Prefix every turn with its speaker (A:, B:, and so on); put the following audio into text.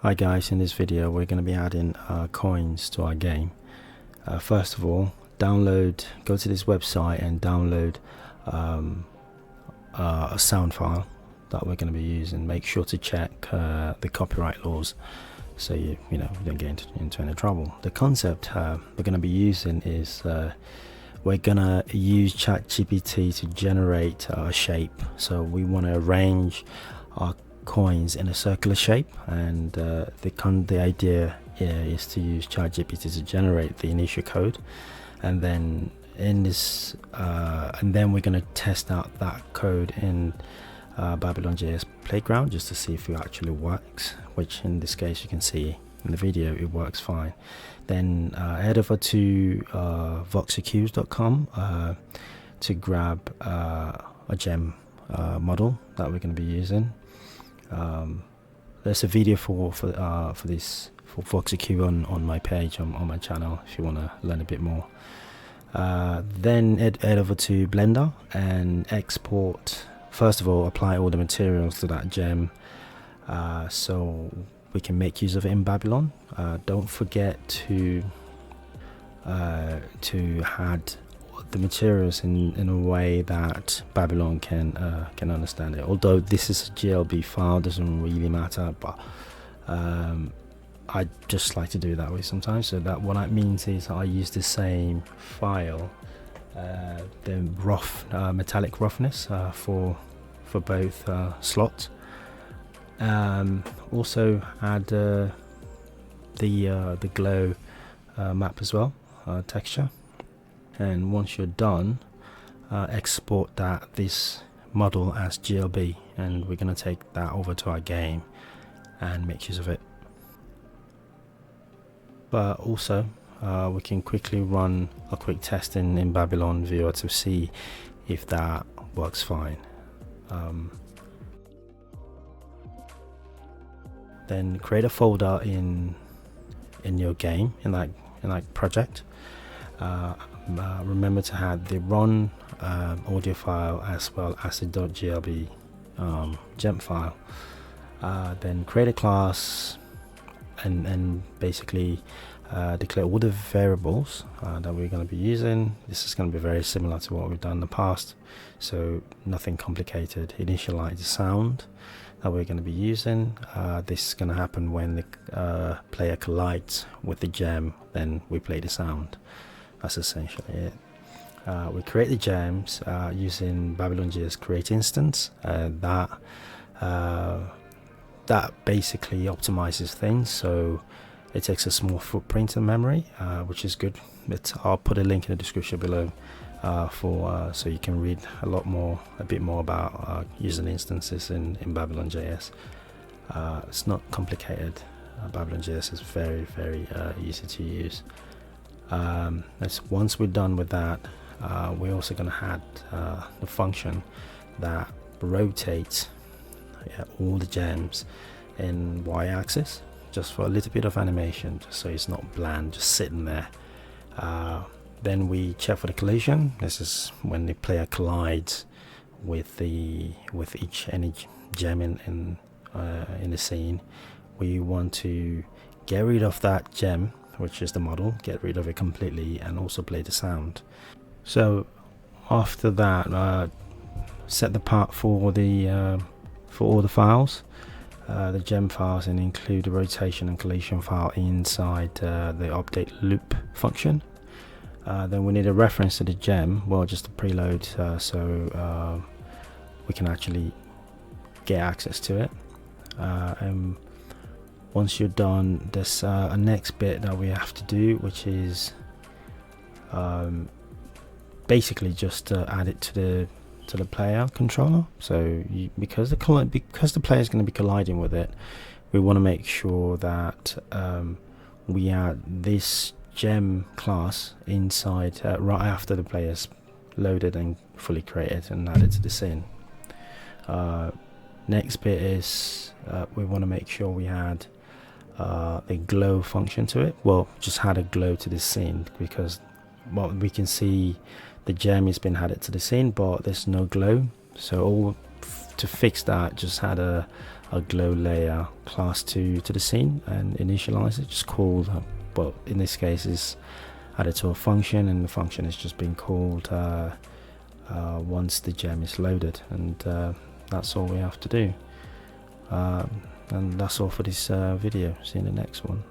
A: Hi guys, in this video we're going to be adding coins to our game. First of all, go to this website and download a sound file that we're going to be using. Make sure to check the copyright laws so you don't get into any trouble. The concept we're going to be using is we're going to use ChatGPT to generate a shape. So we want to arrange our coins in a circular shape, and the idea is to use ChatGPT to generate the initial code, and then we're going to test out that code in BABYLONJS playground just to see if it actually works, which in this case you can see in the video it works fine. Then head over to Voxelcubes.com to grab a gem model that we're going to be using. There's a video for Voxelcube on my page on my channel if you want to learn a bit more. Then head over to Blender and export. First of all, apply all the materials to that gem so we can make use of it in Babylon. Don't forget to add the materials in a way that Babylon can understand it. Although this is a GLB file, doesn't really matter, but I just like to do that way sometimes. So that what that means is I use the same file, the rough metallic roughness for both slots. Also add the glow map as well, texture. And once you're done, export this model as GLB, and we're going to take that over to our game and make use of it. But also we can quickly run a quick test in Babylon Viewer to see if that works fine. Then create a folder in your game, in that project. Remember to add the run audio file as well as the .glb gem file. Then create a class and basically declare all the variables that we're going to be using. This is going to be very similar to what we've done in the past, so nothing complicated. Initialize the sound that we're going to be using. This is going to happen when the player collides with the gem, then we play the sound. That's essentially it. We create the gems using BABYLONJS create instance. That basically optimizes things, so it takes a small footprint in memory, which is good. I'll put a link in the description below so you can read a bit more about using instances in BABYLONJS. It's not complicated. BABYLONJS is very easy to use. Once we're done with that, we're also going to add the function that rotates all the gems in y-axis, just for a little bit of animation, just so it's not bland just sitting there. Then we check for the collision. This is when the player collides with any gem in the scene. We want to get rid of that gem, which is the model, get rid of it completely, and also play the sound. So after that, set the path for all the files, the gem files, and include the rotation and collision file inside the update loop function. Then we need a reference to the gem, well, just a preload, so we can actually get access to it. And once you're done, there's a next bit that we have to do, which is basically just add it to the player controller. So because the player is going to be colliding with it, we want to make sure that we add this gem class inside right after the player's loaded and fully created and added to the scene. Next bit is we want to make sure we add a glow function to it. Well, just add a glow to this scene, because we can see the gem has been added to the scene, but there's no glow. So to fix that, just add a glow layer class to the scene and initialize it. Just called, well, in this case is added to a function, and the function is just being called once the gem is loaded, and that's all we have to do. And that's all for this video. See you in the next one.